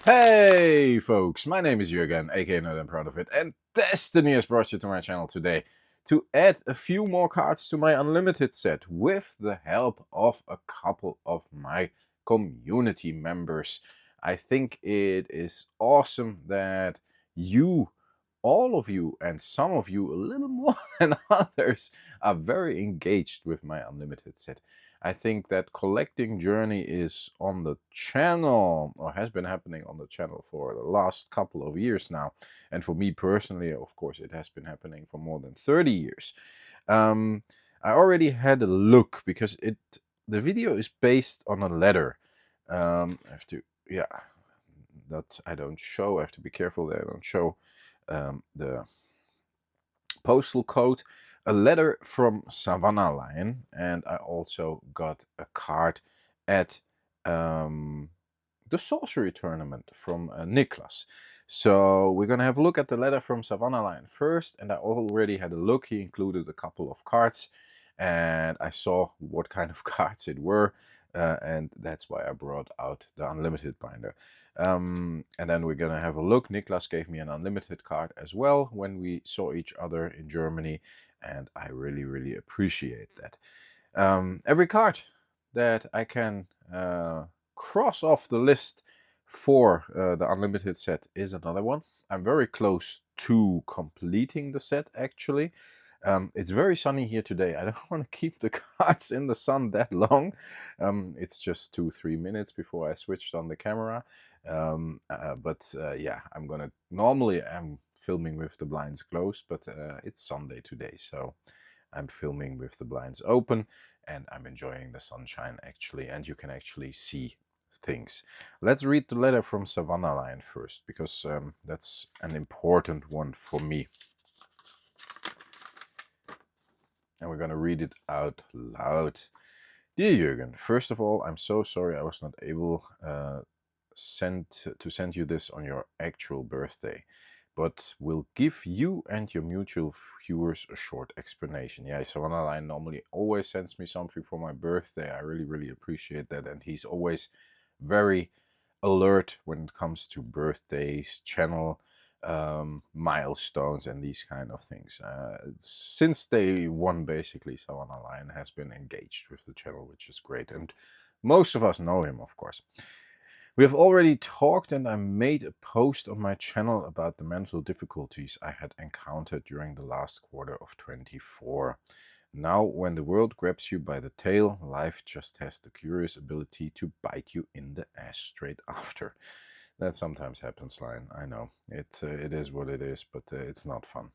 Hey folks, my name is Jürgen, aka Not I'm Proud of It, and Destiny has brought you to my channel today to add a few more cards to my unlimited set with the help of a couple of my community members. I think it is awesome that you, all of you, and some of you a little more than others, are very engaged with my unlimited set. I think that collecting journey is on the channel, or has been happening on the channel for the last couple of years now. And for me personally, of course, it has been happening for more than 30 years. I already had a look because the video is based on a letter. I have to, yeah, that I don't show. I have to be careful that I don't show the postal code, a letter from Savannah line, and I also got a card at the sorcery tournament from Niklas. So we're gonna have a look at the letter from Savannah line first, and I already had a look. He included a couple of cards, and I saw what kind of cards it were, and that's why I brought out the unlimited binder. And then we're gonna have a look. Niklas gave me an unlimited card as well when we saw each other in Germany, and I really appreciate that. Every card that I can cross off the list for the unlimited set is another one. I'm very close to completing the set actually. It's very sunny here today. I don't want to keep the cards in the sun that long. It's just 2-3 minutes before I switched on the camera. Yeah, normally I'm filming with the blinds closed, but it's Sunday today, so I'm filming with the blinds open and I'm enjoying the sunshine actually, and you can actually see things. Let's read the letter from Savannah line first, because that's an important one for me. And we're going to read it out loud. Dear Jürgen, first of all, I'm so sorry I was not able to send you this on your actual birthday, but will give you and your mutual viewers a short explanation. Yeah, Savannah line normally always sends me something for my birthday. I really appreciate that, and he's always very alert when it comes to birthdays, channel milestones, and these kind of things. Since day one, basically, Savannah line has been engaged with the channel, which is great, and most of us know him, of course. We have already talked, and I made a post on my channel about the mental difficulties I had encountered during the last quarter of 24. Now, when the world grabs you by the tail, life just has the curious ability to bite you in the ass straight after. That sometimes happens, line. I know. It is what it is, but it's not fun.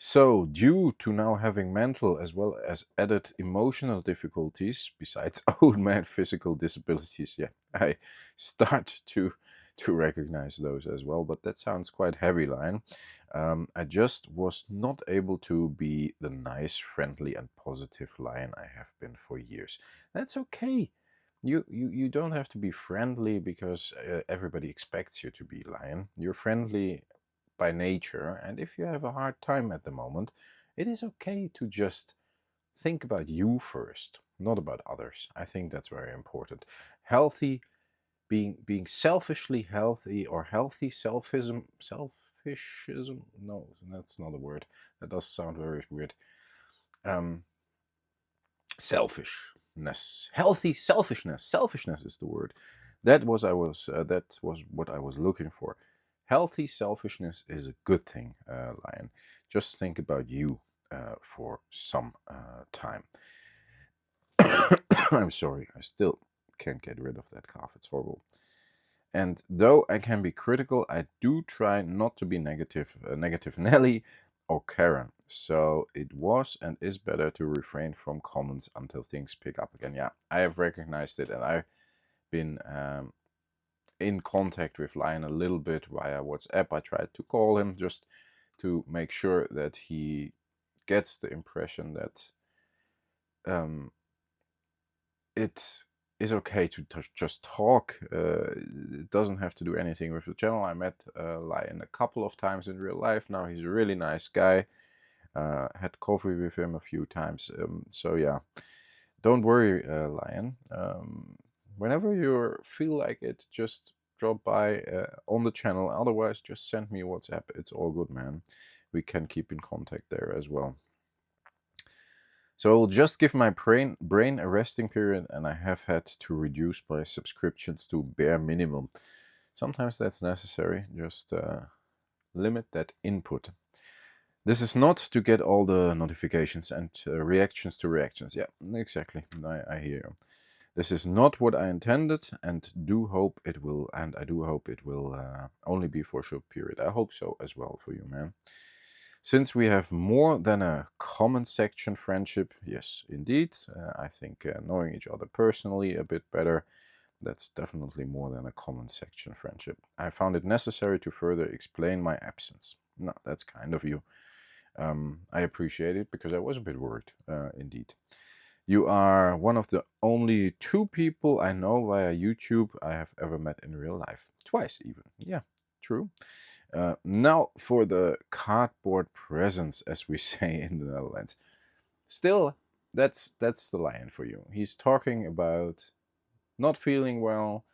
So, due to now having mental as well as added emotional difficulties, besides old man physical disabilities, yeah, I start to recognize those as well, but that sounds quite heavy, line. I just was not able to be the nice, friendly, and positive lion I have been for years. That's okay. You don't have to be friendly because everybody expects you to be lion. You're friendly by nature, and if you have a hard time at the moment, it is okay to just think about you first, not about others. I think that's very important. Healthy, being selfishly healthy, or healthy selfism, no, that's not a word. That does sound very weird. Selfishness, healthy selfishness is the word. That was what I was looking for. Healthy selfishness is a good thing, lion. Just think about you for some time. I'm sorry, I still can't get rid of that cough. It's horrible. And though I can be critical, I do try not to be negative Nelly or Karen. So it was and is better to refrain from comments until things pick up again. Yeah, I have recognized it, and I've been in contact with Lion a little bit via WhatsApp. I tried to call him just to make sure that he gets the impression that it is okay to just talk. It doesn't have to do anything with the channel. I met Lion a couple of times in real life. Now he's a really nice guy. Had coffee with him a few times. So yeah, don't worry, Lion. Whenever you feel like it, just drop by on the channel. Otherwise, just send me a WhatsApp. It's all good, man. We can keep in contact there as well. So I'll just give my brain a resting period, and I have had to reduce my subscriptions to bare minimum. Sometimes that's necessary, just limit that input. This is not to get all the notifications and reactions to reactions. Yeah, exactly, I hear you. This is not what I intended, and do hope it will, and I do hope it will only be for a short period. I hope so as well for you, man. Since we have more than a comment section friendship, yes, indeed, I think knowing each other personally a bit better, that's definitely more than a comment section friendship. I found it necessary to further explain my absence. No, that's kind of you. I appreciate it because I was a bit worried, indeed. You are one of the only 2 people I know via YouTube I have ever met in real life. Twice even. Yeah, true. Now for the cardboard presents, as we say in the Netherlands. Still, that's the lion for you. He's talking about not feeling well,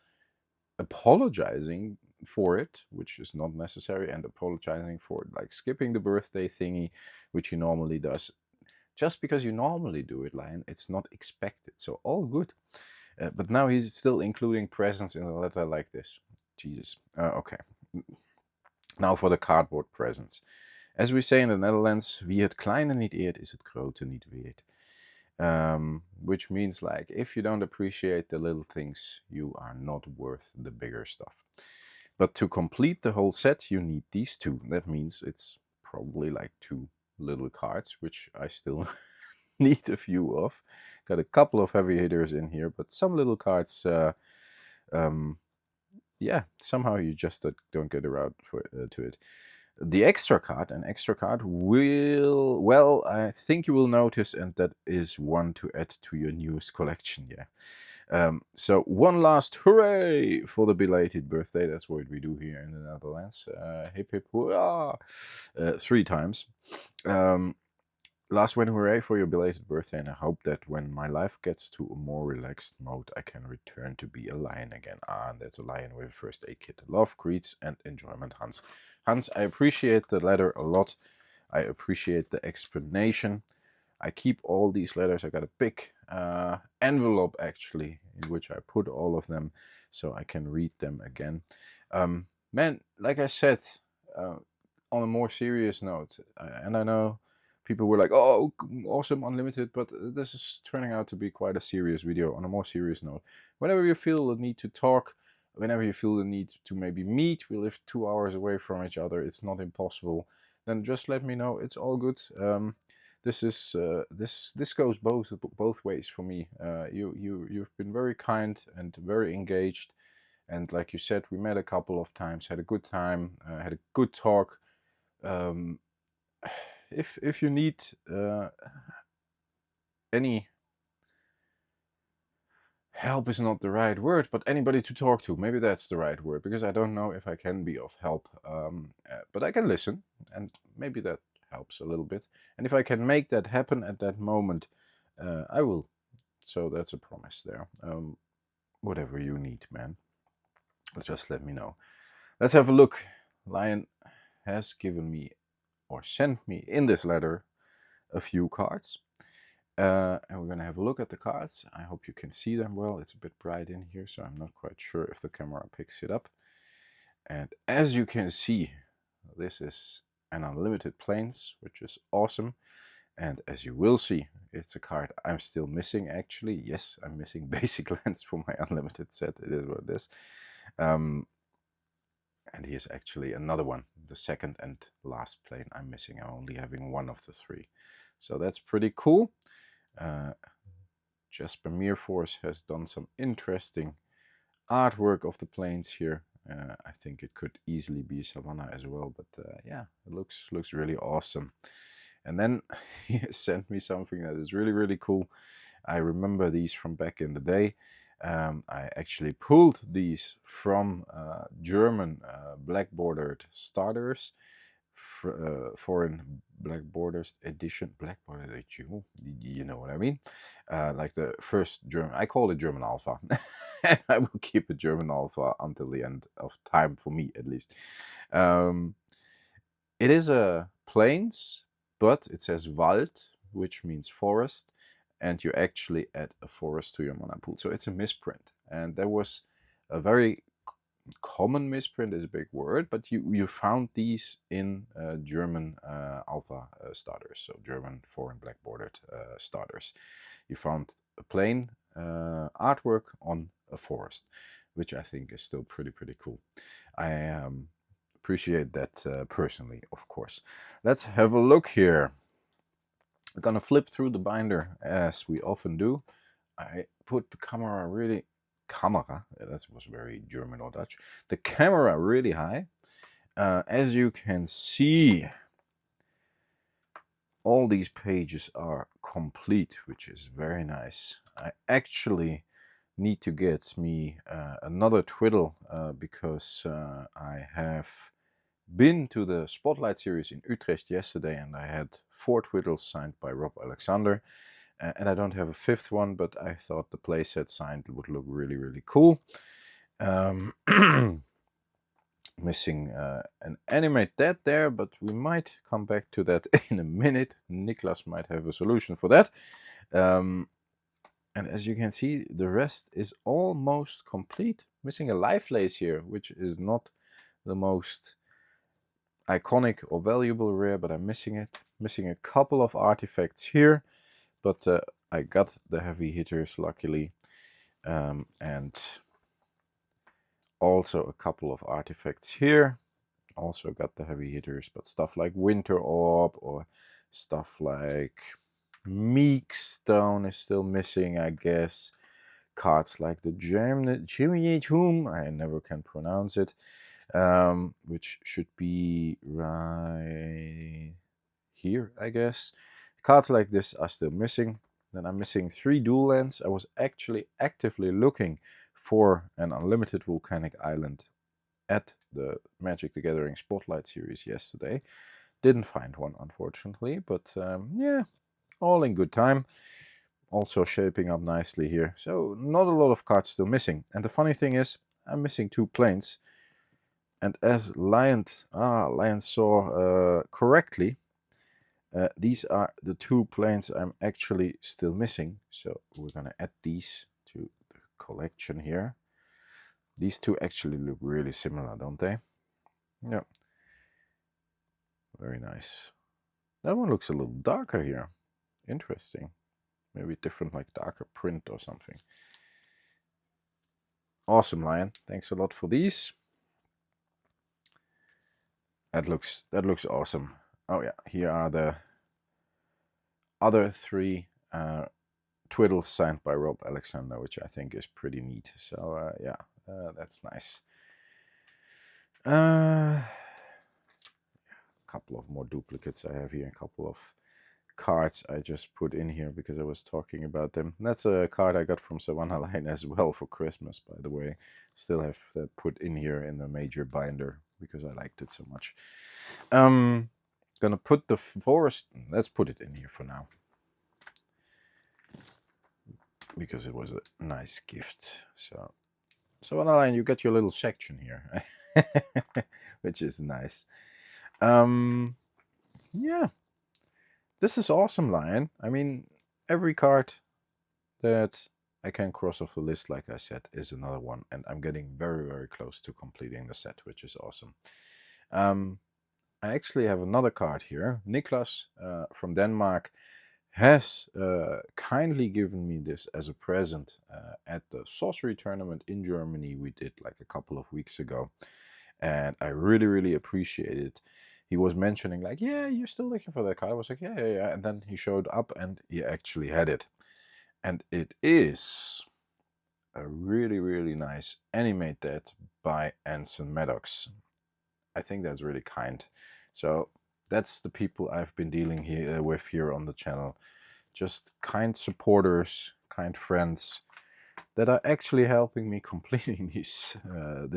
apologizing for it, which is not necessary, and apologizing for like skipping the birthday thingy, which he normally does. Just because you normally do it, lion, it's not expected. So all good. But now he's still including presents in a letter like this. Jesus. Okay. Now for the cardboard presents. As we say in the Netherlands, wie het kleine niet eert, is het grote niet weert. Which means like, if you don't appreciate the little things, you are not worth the bigger stuff. But to complete the whole set, you need these 2. That means it's probably like 2 little cards, which I still need a few of. Got a couple of heavy hitters in here, but some little cards, yeah, somehow you just don't get around to it. The extra card, an extra card will, well, I think you will notice, and that is one to add to your newest collection, yeah. So one last hooray for the belated birthday. That's what we do here in the Netherlands. Hip hip hurrah! 3 times. Last one hooray for your belated birthday, and I hope that when my life gets to a more relaxed mode, I can return to be a lion again. And that's a lion with a first aid kit. Love, Cris, and enjoyment, Hans. Hans, I appreciate the letter a lot. I appreciate the explanation. I keep all these letters. I got a big envelope, actually, in which I put all of them so I can read them again. Man, like I said, on a more serious note, and I know people were like, oh, awesome, unlimited, but this is turning out to be quite a serious video. On a more serious note, whenever you feel the need to talk, whenever you feel the need to maybe meet, we live 2 hours away from each other, it's not impossible, then just let me know. It's all good. This is this goes both ways for me. You've been very kind and very engaged, and like you said, we met a couple of times, had a good time, had a good talk. If you need any help is not the right word, but anybody to talk to, maybe that's the right word, because I don't know if I can be of help, but I can listen, and maybe that helps a little bit. And if I can make that happen at that moment, I will. So that's a promise there. Whatever you need, man, just let me know. Let's have a look. Lion has given me, or sent me in this letter, a few cards. And we're going to have a look at the cards. I hope you can see them well. It's a bit bright in here, so I'm not quite sure if the camera picks it up. And as you can see, this is an unlimited planes, which is awesome. And as you will see, it's a card I'm still missing, actually. Yes, I'm missing basic lands for my unlimited set. It is what it is. And here's actually another one, the second and last plane I'm missing. I'm only having one of the 3. So that's pretty cool. Jasper Meerforce has done some interesting artwork of the planes here. I think it could easily be Savannah as well, but yeah, it looks really awesome. And then he sent me something that is really cool. I remember these from back in the day. I actually pulled these from German black bordered starters, foreign black borders edition, black bordered edition, you know what I mean, like the first German, I call it German Alpha. and I will keep a German alpha until the end of time, for me at least. It is a plains, but it says Wald, which means forest, and you actually add a forest to your mana pool. So it's a misprint, and there was a very common misprint, is a big word, but you found these in German alpha starters, so German foreign black bordered starters. You found a plain artwork on a forest, which I think is still pretty cool. I appreciate that personally, of course. Let's have a look here. I'm gonna flip through the binder as we often do. I put the camera really that was very German or Dutch. The camera really high. As you can see, all these pages are complete, which is very nice. I actually need to get me another twiddle because I have been to the Spotlight series in Utrecht yesterday, and I had 4 twiddles signed by Rob Alexander. And I don't have a 5th one, but I thought the playset signed would look really cool. Missing an animate dead there, but we might come back to that in a minute. Niklas might have a solution for that. And as you can see, the rest is almost complete. Missing a life lace here, which is not the most iconic or valuable rare, but I'm missing it. Missing a couple of artifacts here. But I got the heavy hitters, luckily, and also a couple of artifacts here. Also got the heavy hitters, but stuff like Winter Orb or stuff like Meek Stone is still missing, I guess. Cards like the Tomb, I never can pronounce it, which should be right here, I guess. Cards like this are still missing. Then I'm missing 3 dual lands. I was actually actively looking for an unlimited volcanic island at the Magic the Gathering Spotlight series yesterday. Didn't find one, unfortunately, but yeah, all in good time. Also shaping up nicely here. So not a lot of cards still missing. And the funny thing is, I'm missing 2 planes. And as Lion saw correctly, these are the 2 planes I'm actually still missing. So we're going to add these to the collection here. These 2 actually look really similar, don't they? Yeah. Very nice. That one looks a little darker here. Interesting. Maybe different, like darker print or something. Awesome, Lion. Thanks a lot for these. That looks awesome. Oh yeah, here are the other 3 twiddles signed by Rob Alexander, which I think is pretty neat. So yeah, that's nice. A couple of more duplicates I have here, a couple of cards I just put in here because I was talking about them. That's a card I got from Savannah line as well for Christmas, by the way. Still have that put in here in the major binder because I liked it so much. Gonna put the forest, let's put it in here for now, because it was a nice gift. So Savannah line, you get your little section here, which is nice. Yeah, this is awesome, Lion. I mean, every card that I can cross off the list, like I said, is another one, and I'm getting very close to completing the set, which is awesome. I actually have another card here. Niklas from Denmark has kindly given me this as a present at the sorcery tournament in Germany we did like a couple of weeks ago, and I really appreciate it. He was mentioning like, yeah, you're still looking for that card. I was like, yeah, and then he showed up and he actually had it, and it is a really nice animate that by Anson Maddox. I think that's really kind. So that's the people I've been dealing with here on the channel. Just kind supporters, kind friends that are actually helping me completing this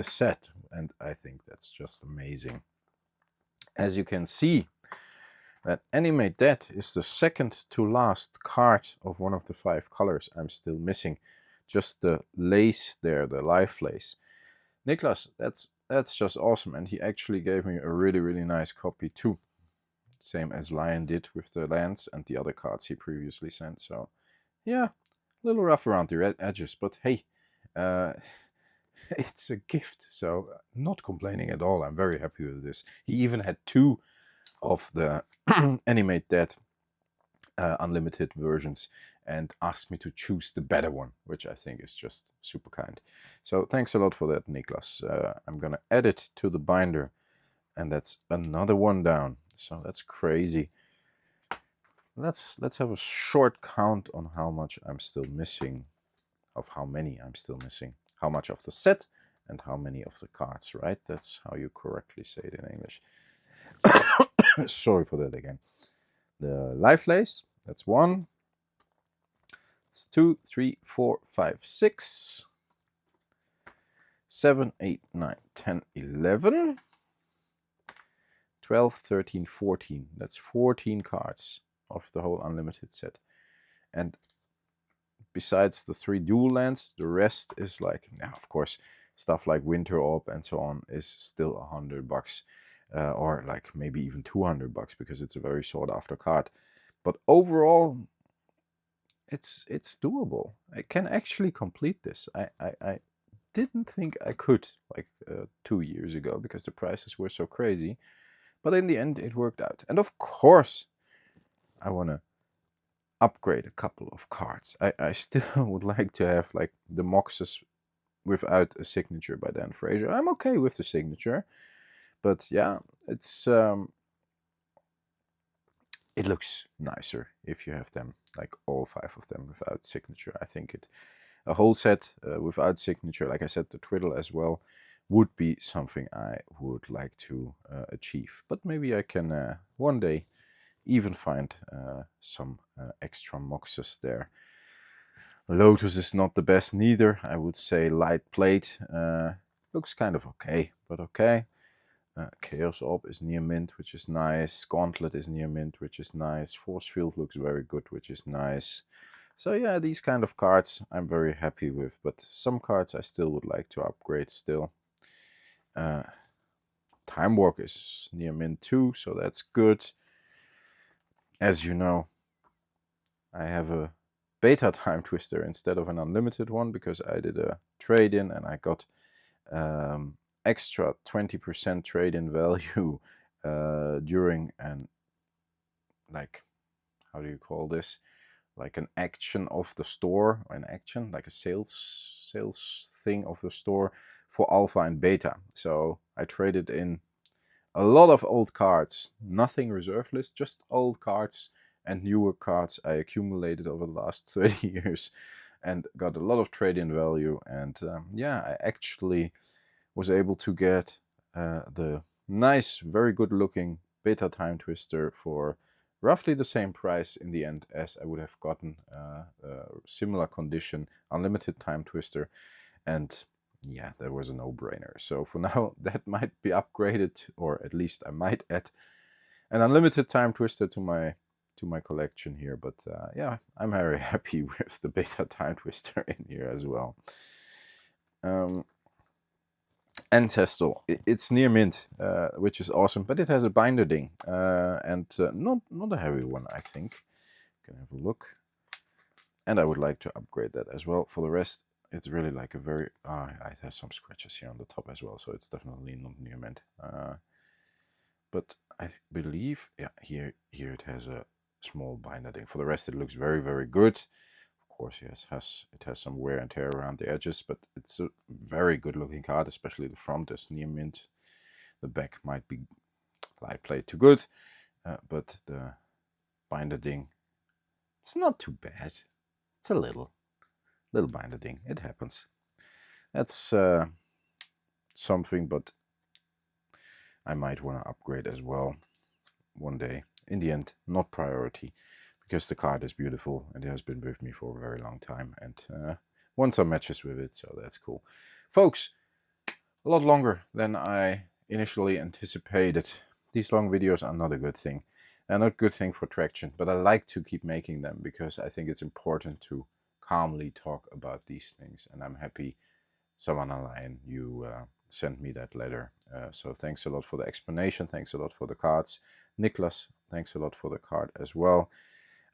set. And I think that's just amazing. As you can see, that Animate That is the second to last card of one of the 5 colors I'm still missing just the lace there, the live lace. Niklas, that's just awesome, and he actually gave me a really nice copy too. Same as Lion did with the lands and the other cards he previously sent. So yeah, a little rough around the edges, but hey, it's a gift, so not complaining at all. I'm very happy with this. He even had 2 of the Animate Dead unlimited versions and asked me to choose the better one, which I think is just super kind. So thanks a lot for that, Niklas. I'm gonna add it to the binder, and that's another one down. So that's crazy. Let's have a short count on how much I'm still missing, of how many I'm still missing, how much of the set and how many of the cards, right? That's how you correctly say it in English. Sorry for that again. The live lace, that's 1. It's 2, 3, 4, 5, 6, 7, 8, 9, 10, 11, 12, 13, 14. That's 14 cards of the whole unlimited set. And besides the 3 dual lands, the rest is like, now of course, stuff like Winter Orb and so on is still $100. Or like maybe even $200 because it's a very sought after card. But overall, it's doable. I can actually complete this. I didn't think I could like 2 years ago because the prices were so crazy. But in the end, it worked out. And of course, I want to upgrade a couple of cards. I still would like to have like the Moxes without a signature by Dan Fraser. I'm okay with the signature. But yeah, it's it looks nicer if you have them, like all 5 of them without signature. I think a whole set without signature, like I said, the Twiddle as well, would be something I would like to achieve. But maybe I can one day even find some extra Moxes there. Lotus is not the best neither. I would say Light Plate looks kind of okay, but okay. Chaos Orb is near mint, which is nice. Gauntlet is near mint, which is nice. Force Field looks very good, which is nice. So yeah, these kind of cards I'm very happy with, but some cards I still would like to upgrade still. Time Walk is near mint too, so that's good. As you know, I have a beta Time Twister instead of an unlimited one because I did a trade-in and I got extra 20% trade-in value during an, like, how do you call this? Like an action of the store, an action, like a sales thing of the store for alpha and beta. So I traded in a lot of old cards, nothing reserve list, just old cards and newer cards I accumulated over the last 30 years and got a lot of trade-in value. And yeah, I actually was able to get the nice, very good looking beta Time Twister for roughly the same price in the end as I would have gotten a similar condition unlimited Time Twister. And yeah, that was a no-brainer. So for now, that might be upgraded, or at least I might add an unlimited Time Twister to my collection here. But yeah, I'm very happy with the beta Time Twister in here as well. Ancestral, it's near mint, which is awesome, but it has a binder ding, and not a heavy one, I think. You can have a look. And I would like to upgrade that as well. For the rest, it's really like a very... it has some scratches here on the top as well, so it's definitely not near mint. But I believe, yeah, here it has a small binder ding. For the rest, it looks very, very good. Of course, yes, it has some wear and tear around the edges, but it's a very good looking card, especially the front is near mint. The back might be light plate too good, but the binder ding, it's not too bad. It's a little binder ding. It happens. That's something, but I might want to upgrade as well one day. In the end, not priority, because the card is beautiful and it has been with me for a very long time, and won some matches with it, so that's cool. Folks, a lot longer than I initially anticipated. These long videos are not a good thing. They're not a good thing for traction, but I like to keep making them because I think it's important to calmly talk about these things. And I'm happy, Savannah Lion, you sent me that letter. So thanks a lot for the explanation. Thanks a lot for the cards. Niklas, thanks a lot for the card as well.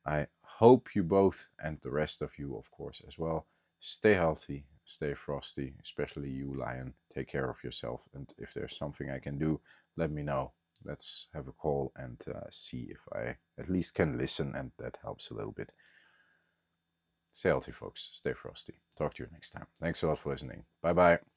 I hope you both, and the rest of you, of course, as well, stay healthy, stay frosty, especially you, Lion. Take care of yourself. And if there's something I can do, let me know. Let's have a call and see if I at least can listen, and that helps a little bit. Stay healthy, folks. Stay frosty. Talk to you next time. Thanks a lot for listening. Bye-bye.